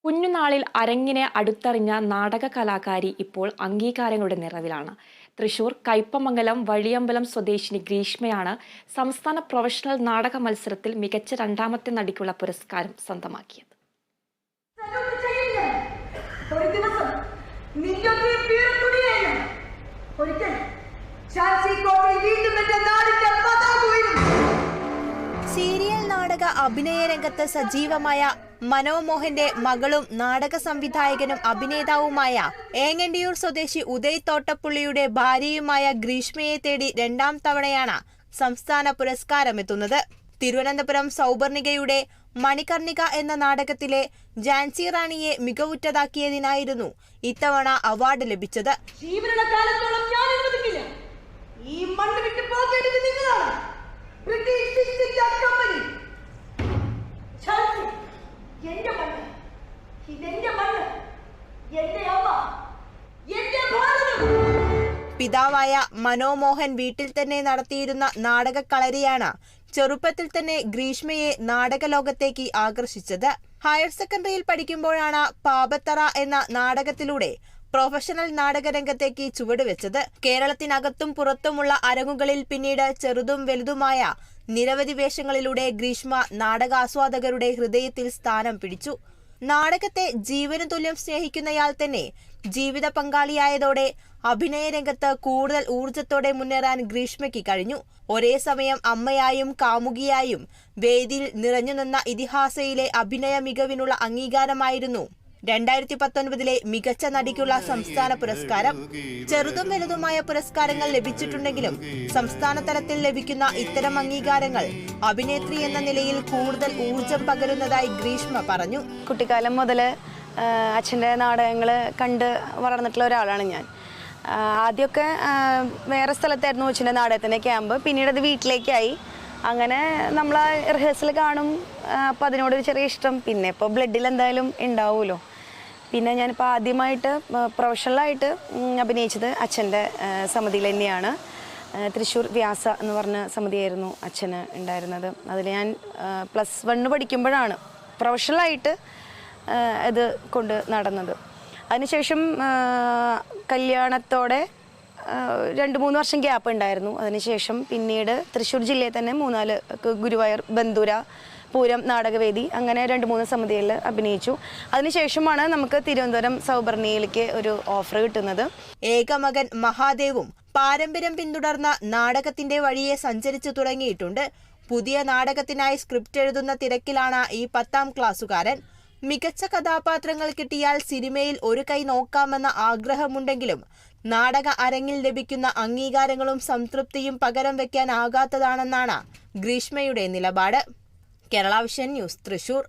കുഞ്ഞുനാളിൽ അരങ്ങിനെ അടുത്തറിഞ്ഞ നാടക കലാകാരി ഇപ്പോൾ അംഗീകാരങ്ങളുടെ നിറവിലാണ്. തൃശൂർ കയ്പമംഗലം വഴിയമ്പലം സ്വദേശിനി ഗ്രീഷ്മയാണ് സംസ്ഥാന പ്രൊഫഷണൽ നാടക മത്സരത്തിൽ മികച്ച രണ്ടാമത്തെ നടിക്കുള്ള പുരസ്കാരം സ്വന്തമാക്കിയത്. സീരിയൽ നാടക അഭിനയ രംഗത്ത് സജീവമായ മനോമോഹന്റെ മകളും നാടക സംവിധായകനും അഭിനേതാവുമായ ഏങ്ങണ്ടിയൂർ സ്വദേശി ഉദയ് തോട്ടപ്പുള്ളിയുടെ ഭാര്യയുമായ ഗ്രീഷ്മയെ തേടി രണ്ടാം തവണയാണ് സംസ്ഥാന പുരസ്കാരമെത്തുന്നത്. തിരുവനന്തപുരം സൗപർണികയുടെ മണികർണിക എന്ന നാടകത്തിലെ ജാൻസി റാണിയെ മികവുറ്റതാക്കിയതിനായിരുന്നു ഇത്തവണ അവാർഡ് ലഭിച്ചത്. പിതാവായ മനോമോഹൻ വീട്ടിൽ തന്നെ നടത്തിയിരുന്ന നാടകക്കളരിയാണ് ചെറുപ്പത്തിൽ തന്നെ ഗ്രീഷ്മയെ നാടകലോകത്തേക്ക് ആകർഷിച്ചത്. ഹയർ സെക്കൻഡറിയിൽ പഠിക്കുമ്പോഴാണ് പാപത്തറ എന്ന നാടകത്തിലൂടെ പ്രൊഫഷണൽ നാടകരംഗത്തേക്ക് ചുവടുവെച്ചത്. കേരളത്തിനകത്തും പുറത്തുമുള്ള അരങ്ങുകളിൽ പിന്നീട് ചെറുതും വലുതുമായ നിരവധി വേഷങ്ങളിലൂടെ ഗ്രീഷ്മ നാടകാസ്വാദകരുടെ ഹൃദയത്തിൽ സ്ഥാനം പിടിച്ചു. നാടകത്തെ ജീവനു തുല്യം സ്നേഹിക്കുന്നയാൾ തന്നെ ജീവിത പങ്കാളിയായതോടെ അഭിനയ രംഗത്ത് കൂടുതൽ ഊർജത്തോടെ മുന്നേറാൻ ഗ്രീഷ്മയ്ക്ക് കഴിഞ്ഞു. ഒരേ സമയം അമ്മയായും കാമുകിയായും വേദിയിൽ നിറഞ്ഞുനിന്ന ഇതിഹാസയിലെ അഭിനയ മികവിനുള്ള അംഗീകാരമായിരുന്നു 2019 മികച്ച നടിക്കുള്ള സംസ്ഥാന പുരസ്കാരം. ചെറുതും വലുതുമായ പുരസ്കാരങ്ങൾ ലഭിച്ചിട്ടുണ്ടെങ്കിലും സംസ്ഥാന തലത്തിൽ ലഭിക്കുന്ന ഇത്തരം അംഗീകാരങ്ങൾ അഭിനേത്രി എന്ന നിലയിൽ കൂടുതൽ ഊർജം പകരുന്നതായി ഗ്രീഷ്മ പറഞ്ഞു. കുട്ടിക്കാലം മുതൽ അച്ഛൻ്റെ നാടകങ്ങൾ കണ്ട് വളർന്നിട്ടുള്ള ഒരാളാണ് ഞാൻ. ആദ്യമൊക്കെ വേറെ സ്ഥലത്തായിരുന്നു അച്ഛൻ്റെ നാടകത്തിൻ്റെ ക്യാമ്പ്. പിന്നീട് അത് വീട്ടിലേക്കായി. അങ്ങനെ നമ്മൾ റിഹേഴ്സൽ കാണും. അപ്പോൾ അതിനോടൊരു ചെറിയ ഇഷ്ടം. പിന്നെ ഇപ്പോൾ ബ്ലഡിൽ എന്തായാലും ഉണ്ടാവുമല്ലോ. പിന്നെ ഞാനിപ്പോൾ ആദ്യമായിട്ട് പ്രൊഫഷണലായിട്ട് അഭിനയിച്ചത് അച്ഛൻ്റെ സമിതിയിൽ തന്നെയാണ്. തൃശ്ശൂർ വ്യാസ എന്ന് പറഞ്ഞ സമിതിയായിരുന്നു അച്ഛന് ഉണ്ടായിരുന്നത്. അതിൽ ഞാൻ +1 പഠിക്കുമ്പോഴാണ് പ്രൊഫഷണലായിട്ട് ഇത് കൊണ്ട് നടന്നത്. അതിനുശേഷം കല്യാണത്തോടെ 2-3 വർഷം ഗ്യാപ്പ് ഉണ്ടായിരുന്നു. അതിനുശേഷം പിന്നീട് തൃശ്ശൂർ ജില്ലയിൽ തന്നെ 3-4 ഗുരുവായൂർ ബന്ധുര പൂരം നാടകവേദി അങ്ങനെ 2-3 സമിതികളിൽ അഭിനയിച്ചു. അതിനുശേഷമാണ് നമുക്ക് തിരുവനന്തപുരം സൗപർണികയിലേക്ക് ഒരു ഓഫർ കിട്ടുന്നത്. ഏകമകൻ മഹാദേവും പാരമ്പര്യം പിന്തുടർന്ന നാടകത്തിന്റെ വഴിയെ സഞ്ചരിച്ചു തുടങ്ങിയിട്ടുണ്ട്. പുതിയ നാടകത്തിനായി സ്ക്രിപ്റ്റ് എഴുതുന്ന തിരക്കിലാണ് ഈ 10ാം ക്ലാസ്സുകാരൻ. മികച്ച കഥാപാത്രങ്ങൾ കിട്ടിയാൽ സിനിമയിൽ ഒരു കൈ നോക്കാമെന്ന ആഗ്രഹമുണ്ടെങ്കിലും നാടക അരങ്ങിൽ ലഭിക്കുന്ന അംഗീകാരങ്ങളും സംതൃപ്തിയും പകരം വയ്ക്കാനാകാത്തതാണെന്നാണ് ഗ്രീഷ്മയുടെ നിലപാട്. Kerala vision news, Thrissur.